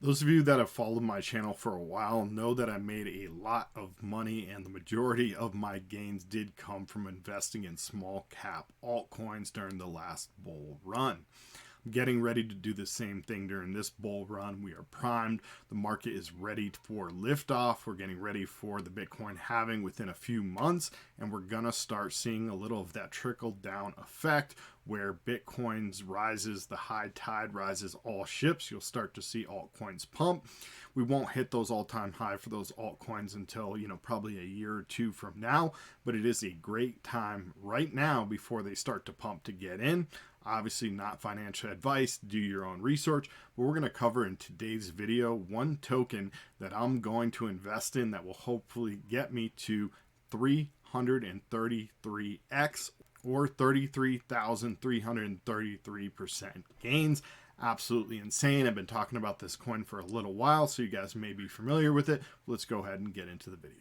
Those of you that have followed my channel for a while know that I made a lot of money, and the majority of my gains did come from investing in small cap altcoins during the last bull run. I'm getting ready to do the same thing during this bull run. We are primed. The market is ready for liftoff. We're getting ready for the Bitcoin halving within a few months, and we're going to start seeing a little of that trickle down effect where Bitcoin's rises, the high tide rises all ships. You'll start to see altcoins pump. We won't hit those all-time high for those altcoins until, probably a year or two from now, but it is a great time right now before they start to pump to get in. Obviously not financial advice, do your own research, but we're going to cover in today's video one token that I'm going to invest in that will hopefully get me to 333x or 33,333% gains. Absolutely insane. I've been talking about this coin for a little while, so you guys may be familiar with it. Let's go ahead and get into the video.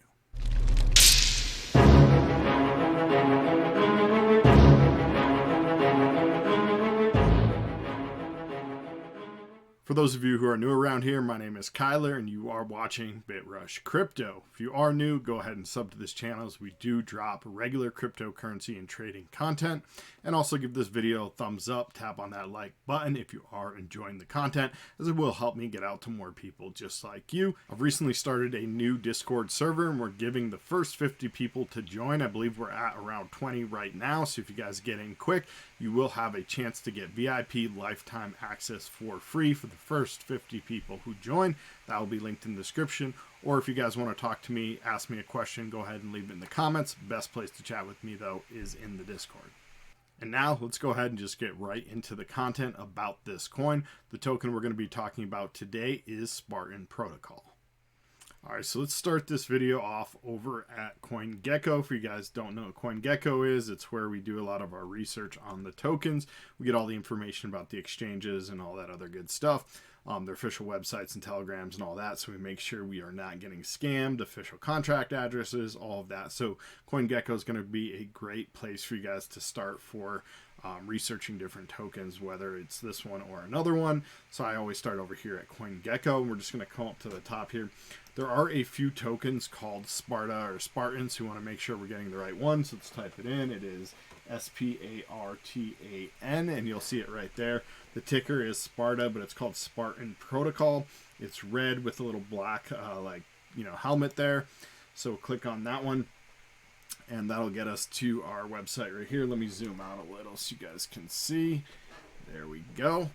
For those of you who are new around here, my name is Kyler and you are watching BitRush Crypto. If you are new, go ahead and sub to this channel as we do drop regular cryptocurrency and trading content. And also give this video a thumbs up, tap on that like button if you are enjoying the content, as it will help me get out to more people just like you. I've recently started a new Discord server and we're giving the first 50 people to join. I believe we're at around 20 right now, so if you guys get in quick, you will have a chance to get VIP lifetime access for free for the first 50 people who join. That will be linked in the description. Or if you guys want to talk to me, ask me a question, go ahead and leave it in the comments. Best place to chat with me though is in the Discord. And now let's go ahead and just get right into the content about this coin. The token we're going to be talking about today is Spartan Protocol. All right, so let's start this video off over at CoinGecko. For you guys don't know what CoinGecko is, it's where we do a lot of our research on the tokens. We get all the information about the exchanges and all that other good stuff, their official websites and telegrams and all that, so we make sure we are not getting scammed, official contract addresses, all of that. So CoinGecko is going to be a great place for you guys to start for researching different tokens, whether it's this one or another one. So I always start over here at CoinGecko, and we're just going to come up to the top here. There are a few tokens called Sparta or Spartans who want to make sure we're getting the right one. So let's type it in. It is SPARTAN, and you'll see it right there. The ticker is Sparta, but it's called Spartan Protocol. It's red with a little black, helmet there. So click on that one, and that'll get us to our website right here. Let me zoom out a little so you guys can see. There we go.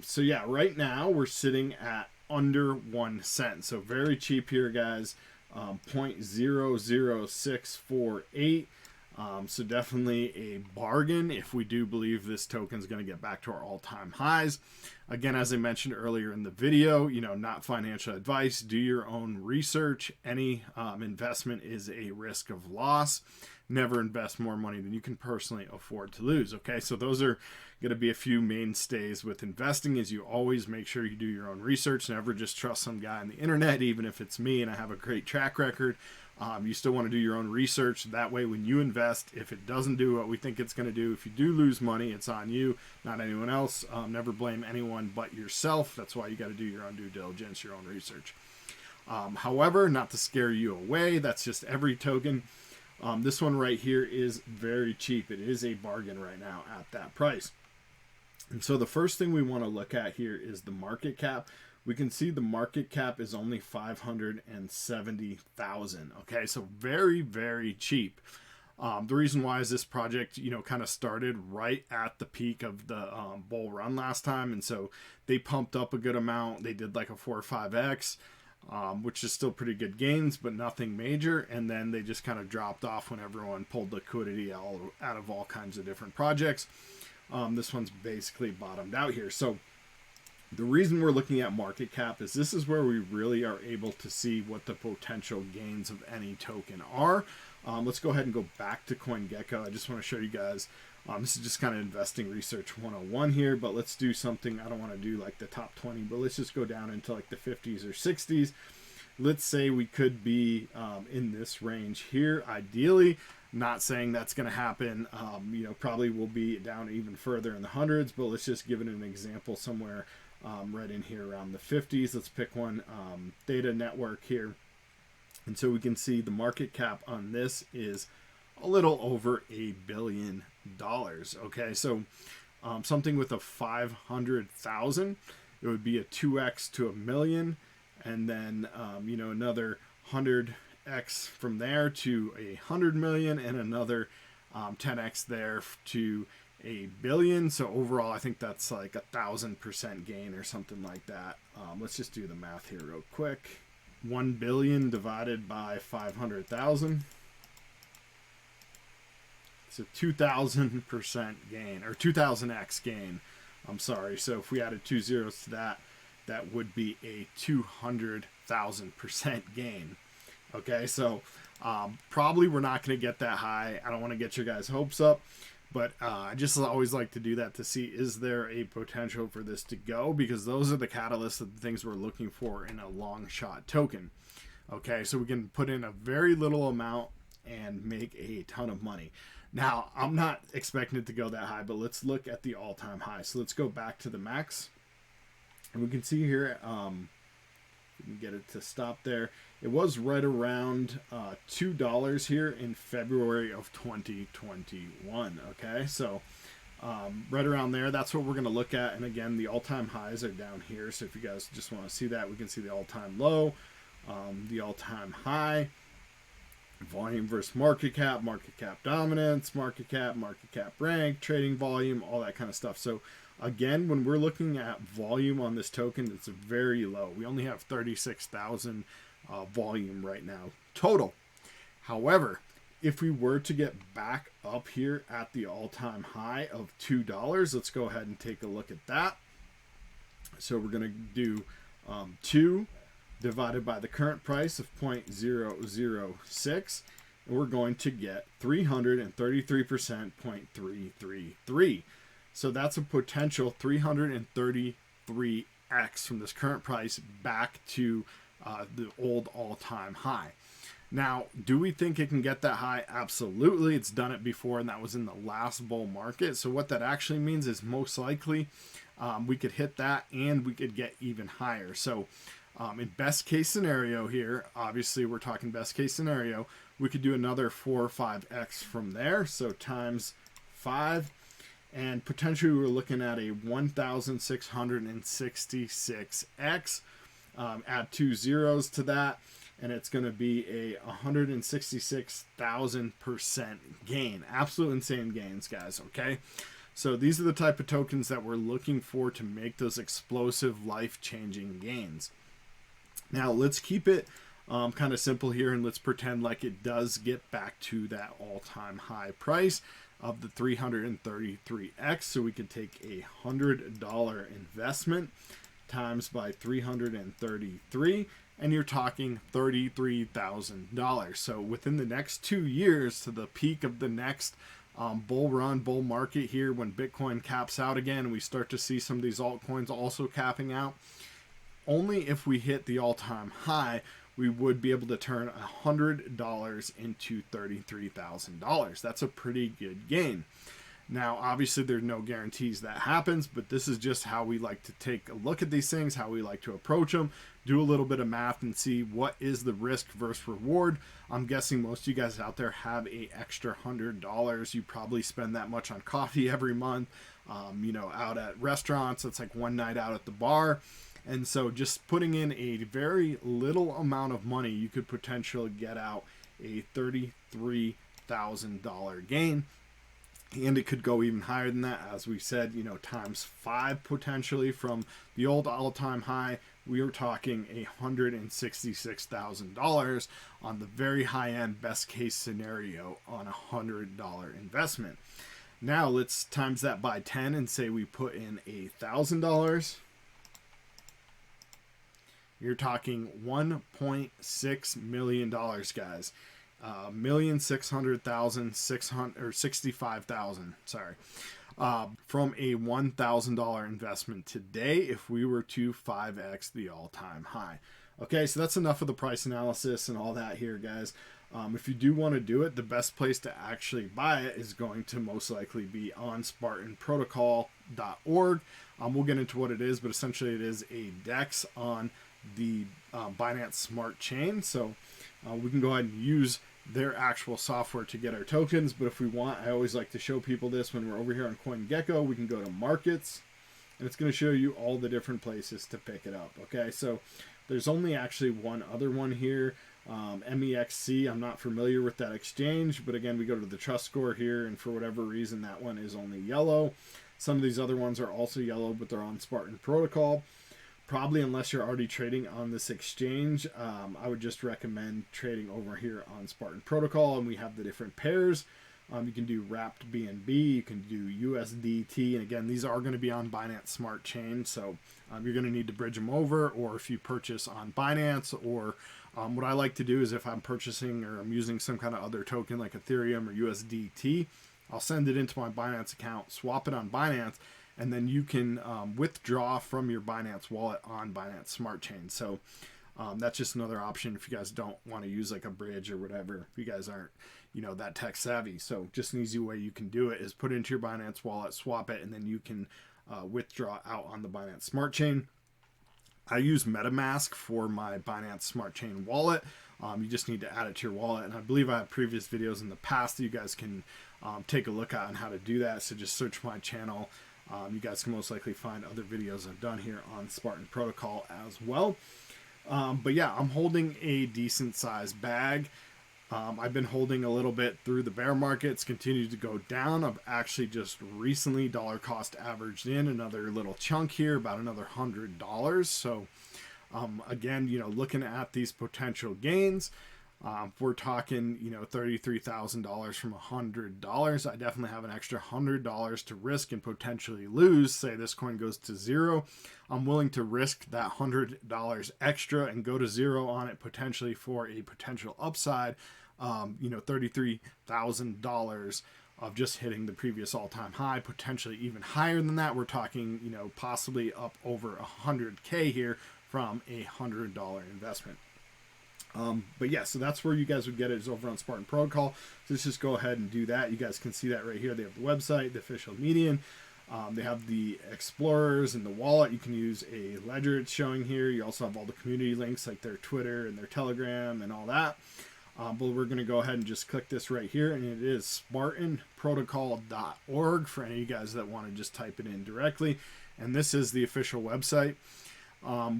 So yeah, right now we're sitting at under 1 cent, so very cheap here, guys. 0.00648. So definitely a bargain if we do believe this token is going to get back to our all-time highs. Again, as I mentioned earlier in the video, not financial advice. Do your own research. Any investment is a risk of loss. Never invest more money than you can personally afford to lose. Okay, so those are going to be a few mainstays with investing, is you always make sure you do your own research. Never just trust some guy on the internet, even if it's me and I have a great track record. You still want to do your own research. That way, when you invest, if it doesn't do what we think it's going to do, if you do lose money, it's on you, not anyone else. Never blame anyone but yourself. That's why you got to do your own due diligence, your own research. However, not to scare you away, that's just every token. This one right here is very cheap. It is a bargain right now at that price. And so the first thing we want to look at here is the market cap. We can see the market cap is only 570,000. Okay, so very, very cheap. The reason why is this project, kind of started right at the peak of the bull run last time. And so they pumped up a good amount. They did like a 4 or 5x. Which is still pretty good gains, but nothing major. And then they just kind of dropped off when everyone pulled liquidity out of all kinds of different projects. This one's basically bottomed out here. So the reason we're looking at market cap is this is where we really are able to see what the potential gains of any token are. Let's go ahead and go back to CoinGecko. I just want to show you guys. This is just kind of investing research 101 here, but let's do something. I don't want to do like the top 20, but let's just go down into like the 50s or 60s. Let's say we could be in this range here, ideally. Not saying that's going to happen. Probably will be down even further in the hundreds, but let's just give it an example somewhere right in here around the 50s. Let's pick one, Data Network here. And so we can see the market cap on this is a little over $1 billion. Okay, so something with a 500,000, it would be a 2x to a million, and then another 100x from there to 100 million, and another 10x there to $1 billion. So overall, I think that's like 1,000% gain or something like that. Let's just do the math here real quick. 1 billion divided by 500,000. It's a 2,000% gain, or 2,000x gain. I'm sorry. So if we added 2 zeros to that, that would be a 200,000% gain. Okay, so probably we're not going to get that high. I don't want to get your guys' hopes up, but I just always like to do that to see, is there a potential for this to go? Because those are the catalysts of the things we're looking for in a long shot token. Okay, so we can put in a very little amount and make a ton of money. Now, I'm not expecting it to go that high, but let's look at the all-time high. So let's go back to the max. And we can see here, we can get it to stop there. It was right around $2 here in February of 2021. Okay, so right around there, that's what we're going to look at. And again, the all-time highs are down here. So if you guys just want to see that, we can see the all-time low, the all-time high, volume versus market cap dominance, market cap rank, trading volume, all that kind of stuff. So again, when we're looking at volume on this token, it's very low. We only have 36,000 volume right now total. However, if we were to get back up here at the all-time high of $2, let's go ahead and take a look at that. So we're going to do 2 divided by the current price of 0.006, and we're going to get 333%, 0.333. So that's a potential 333x from this current price back to the old all-time high. Now, do we think it can get that high? Absolutely. It's done it before, and that was in the last bull market. So what that actually means is most likely we could hit that, and we could get even higher. So in best case scenario here, obviously we're talking best case scenario, we could do another 4 or 5x from there. So times 5. And potentially we're looking at a 1,666x. Add 2 zeros to that, and it's going to be a 166,000% gain. Absolute insane gains, guys. Okay, so these are the type of tokens that we're looking for to make those explosive, life-changing gains. Now let's keep it kind of simple here, and let's pretend like it does get back to that all-time high price of the 333x. So we could take a $100 investment times by 333, and you're talking $33,000. So within the next 2 years to the peak of the next bull market here, when Bitcoin caps out again, and we start to see some of these altcoins also capping out, only if we hit the all-time high, we would be able to turn $100 into $33,000. That's a pretty good gain. Now, obviously, there's no guarantees that happens, but this is just how we like to take a look at these things, how we like to approach them, do a little bit of math and see what is the risk versus reward. I'm guessing most of you guys out there have a extra $100. You probably spend that much on coffee every month, out at restaurants. It's like one night out at the bar. And so just putting in a very little amount of money, you could potentially get out a $33,000 gain. And it could go even higher than that. As we said, times 5 potentially from the old all-time high. We were talking $166,000 on the very high-end best case scenario on a $100 investment. Now let's times that by 10 and say we put in $1,000. You're talking $1.6 million, guys. 1,600,000, 65,000. Sorry. from a $1,000 investment today if we were to 5x the all-time high. Okay, so that's enough of the price analysis and all that here, guys. If you do want to do it, the best place to actually buy it is going to most likely be on SpartanProtocol.org. We'll get into what it is, but essentially it is a DEX on the Binance Smart Chain. So we can go ahead and use their actual software to get our tokens. But if we want, I always like to show people this when we're over here on CoinGecko. We can go to Markets, and it's going to show you all the different places to pick it up. Okay, so there's only actually one other one here. MEXC, I'm not familiar with that exchange, but again, we go to the trust score here, and for whatever reason, that one is only yellow. Some of these other ones are also yellow, but they're on Spartan Protocol. Probably, unless you're already trading on this exchange, I would just recommend trading over here on Spartan Protocol, and we have the different pairs. You can do wrapped BNB, you can do USDT, and again, these are going to be on Binance Smart Chain, so you're going to need to bridge them over, or if you purchase on Binance, or what I like to do is if I'm purchasing or I'm using some kind of other token like Ethereum or USDT, I'll send it into my Binance account, swap it on Binance, and then you can withdraw from your Binance wallet on Binance Smart Chain. So that's just another option if you guys don't want to use like a bridge or whatever. If you guys aren't, that tech savvy. So just an easy way you can do it is put it into your Binance wallet, swap it, and then you can withdraw out on the Binance Smart Chain. I use MetaMask for my Binance Smart Chain wallet. You just need to add it to your wallet. And I believe I have previous videos in the past that you guys can take a look at on how to do that. So just search my channel. You guys can most likely find other videos I've done here on Spartan Protocol as well. But yeah, I'm holding a decent sized bag. I've been holding a little bit through the bear markets, continued to go down. I've actually just recently dollar cost averaged in another little chunk here, about another $100. So again, looking at these potential gains, if we're talking, $33,000 from $100, I definitely have an extra $100 to risk and potentially lose. Say this coin goes to zero, I'm willing to risk that $100 extra and go to zero on it potentially for a potential upside. $33,000 of just hitting the previous all-time high, potentially even higher than that. We're talking, possibly up over 100K here from a $100 investment. But yeah, so that's where you guys would get it, is over on Spartan Protocol. So let's just go ahead and do that. You guys can see that right here. They have the website, the official median. They have the explorers and the wallet. You can use a ledger it's showing here. You also have all the community links like their Twitter and their Telegram and all that. But we're going to go ahead and just click this right here, and it is SpartanProtocol.org for any of you guys that want to just type it in directly. And this is the official website.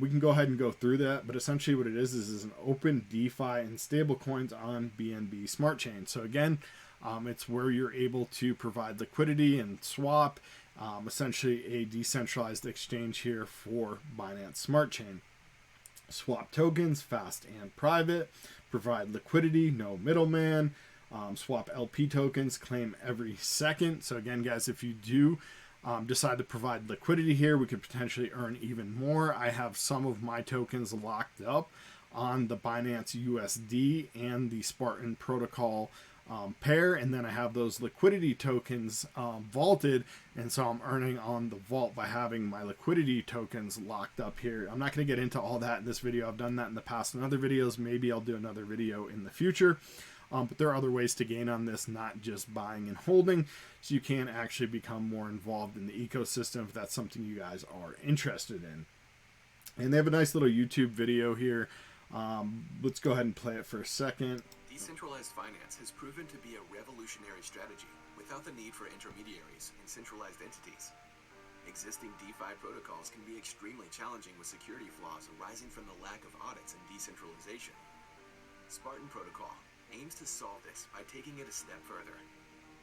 We can go ahead and go through that, but essentially what it is an open DeFi and stablecoins on BNB Smart Chain. So again, it's where you're able to provide liquidity and swap, essentially a decentralized exchange here for Binance Smart Chain. Swap tokens, fast and private, provide liquidity, no middleman, swap LP tokens, claim every second. So again, guys, if you do decide to provide liquidity here, we could potentially earn even more. I have some of my tokens locked up on the Binance USD and the Spartan Protocol pair, and then I have those liquidity tokens vaulted, and so I'm earning on the vault by having my liquidity tokens locked up here. I'm not going to get into all that in this video. I've done that in the past in other videos. Maybe I'll do another video in the future. But there are other ways to gain on this, not just buying and holding, so you can actually become more involved in the ecosystem if that's something you guys are interested in. And they have a nice little YouTube video here. Let's go ahead and play it for a second. Decentralized finance has proven to be a revolutionary strategy without the need for intermediaries and centralized entities. Existing DeFi protocols can be extremely challenging with security flaws arising from the lack of audits and decentralization. Spartan Protocol aims to solve this by taking it a step further.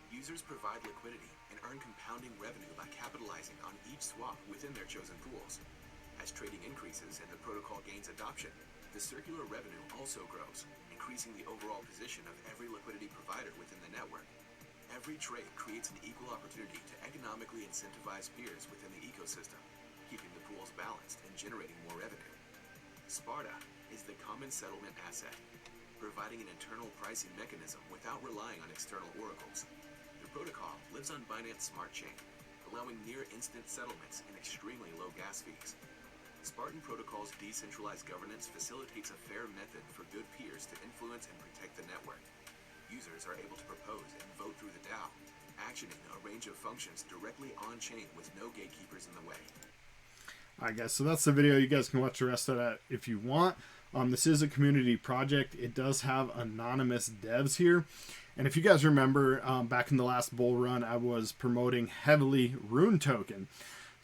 Users provide liquidity and earn compounding revenue by capitalizing on each swap within their chosen pools. As trading increases and the protocol gains adoption, the circular revenue also grows, increasing the overall position of every liquidity provider within the network. Every trade creates an equal opportunity to economically incentivize peers within the ecosystem, keeping the pools balanced and generating more revenue. Sparta is the common settlement asset, providing an internal pricing mechanism without relying on external oracles. The protocol lives on Binance Smart Chain, allowing near-instant settlements and extremely low gas fees. Spartan Protocol's decentralized governance facilitates a fair method for good peers to influence and protect the network. Users are able to propose and vote through the DAO, actioning a range of functions directly on-chain with no gatekeepers in the way. Alright guys, so that's the video. You guys can watch the rest of that if you want. This is a community project. It does have anonymous devs here. And if you guys remember, back in the last bull run, I was promoting heavily Rune token.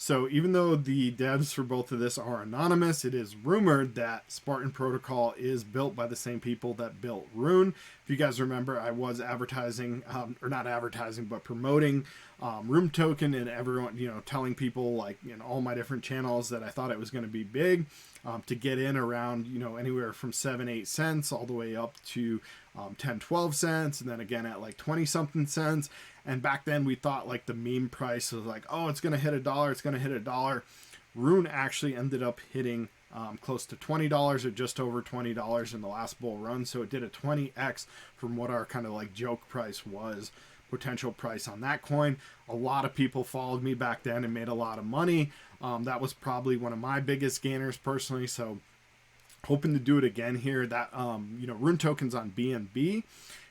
So even though the devs for both of this are anonymous, it is rumored that Spartan Protocol is built by the same people that built Rune. If you guys remember, I was advertising, or not advertising, but promoting Rune token, and everyone, telling people like in all my different channels that I thought it was going to be big, to get in around, anywhere from 7-8 cents all the way up to 10-12 cents, and then again at like 20 something cents. And back then we thought like the meme price was like, oh, it's going to hit $1. It's going to hit $1. Rune actually ended up hitting close to $20 or just over $20 in the last bull run. So it did a 20x from what our kind of like joke price was, potential price on that coin. A lot of people followed me back then and made a lot of money. That was probably one of my biggest gainers personally. So hoping to do it again here. That Rune token's on BNB,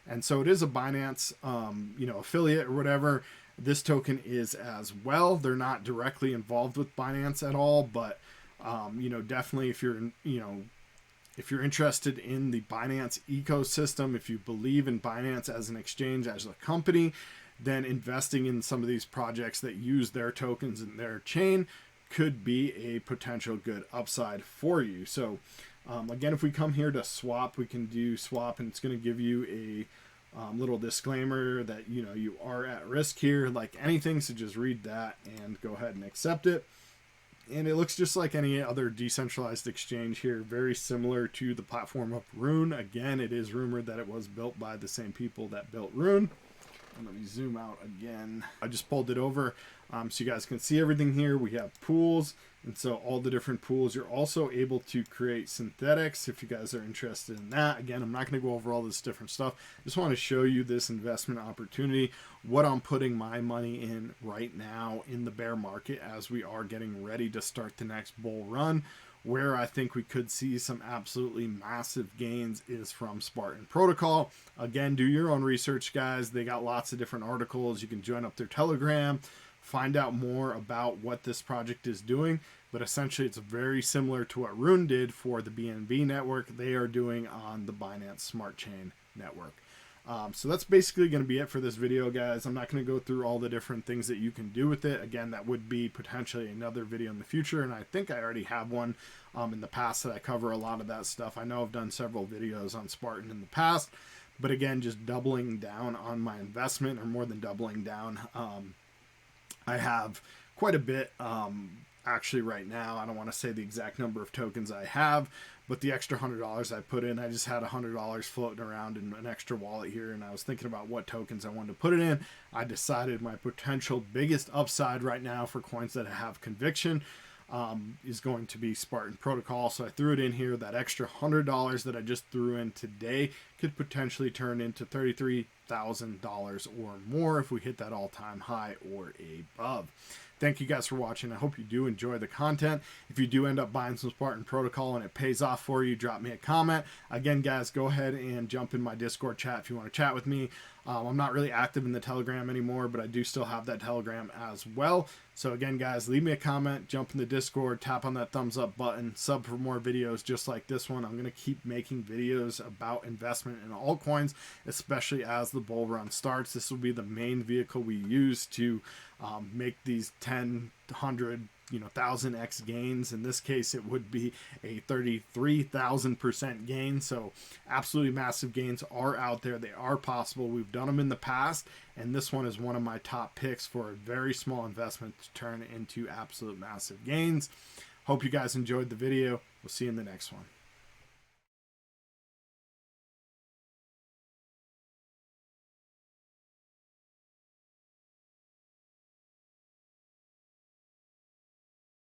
and so it is a Binance affiliate or whatever. This token is as well. They're not directly involved with Binance at all, but definitely if you're interested in the Binance ecosystem, if you believe in Binance as an exchange, as a company, then investing in some of these projects that use their tokens in their chain could be a potential good upside for you. So again, if we come here to swap, we can do swap, and it's going to give you a little disclaimer that you are at risk here, like anything. So just read that and go ahead and accept it. And it looks just like any other decentralized exchange here, very similar to the platform of Rune. Again, it is rumored that it was built by the same people that built Rune. And let me zoom out again. I just pulled it over so you guys can see everything here. We have pools, and so all the different pools. You're also able to create synthetics if you guys are interested in that. Again, I'm not going to go over all this different stuff. I just want to show you this investment opportunity, what I'm putting my money in right now in the bear market as we are getting ready to start the next bull run. Where I think we could see some absolutely massive gains is from Spartan Protocol. Again, do your own research, guys. They got lots of different articles. You can join up their Telegram, find out more about what this project is doing. But essentially, it's very similar to what Rune did for the BNB network. They are doing on the Binance Smart Chain network. So that's basically going to be it for this video, guys. I'm not going to go through all the different things that you can do with it. Again, that would be potentially another video in the future, and I think I already have one in the past that I cover a lot of that stuff. I know I've done several videos on Spartan in the past, but again, just doubling down on my investment, or more than doubling down. I have quite a bit actually right now. I don't want to say the exact number of tokens I have, but the extra $100 I put in, I just had $100 floating around in an extra wallet here, and I was thinking about what tokens I wanted to put it in. I decided my potential biggest upside right now for coins that have conviction is going to be Spartan Protocol. So I threw it in here. That extra $100 that I just threw in today could potentially turn into $33,000 or more if we hit that all-time high or above. Thank you guys for watching. I hope you do enjoy the content. If you do end up buying some Spartan Protocol and it pays off for you, drop me a comment. Again, guys, go ahead and jump in my Discord chat if you want to chat with me. I'm not really active in the Telegram anymore, but I do still have that Telegram as well. So again, guys, leave me a comment, jump in the Discord, tap on that thumbs up button, sub for more videos just like this one. I'm going to keep making videos about investment in altcoins, especially as the bull run starts. This will be the main vehicle we use to make these 10, 100, 1,000x gains. In this case, it would be a 33,000% gain. So absolutely massive gains are out there. They are possible. We've done them in the past, and this one is one of my top picks for a very small investment to turn into absolute massive gains. Hope you guys enjoyed the video. We'll see you in the next one.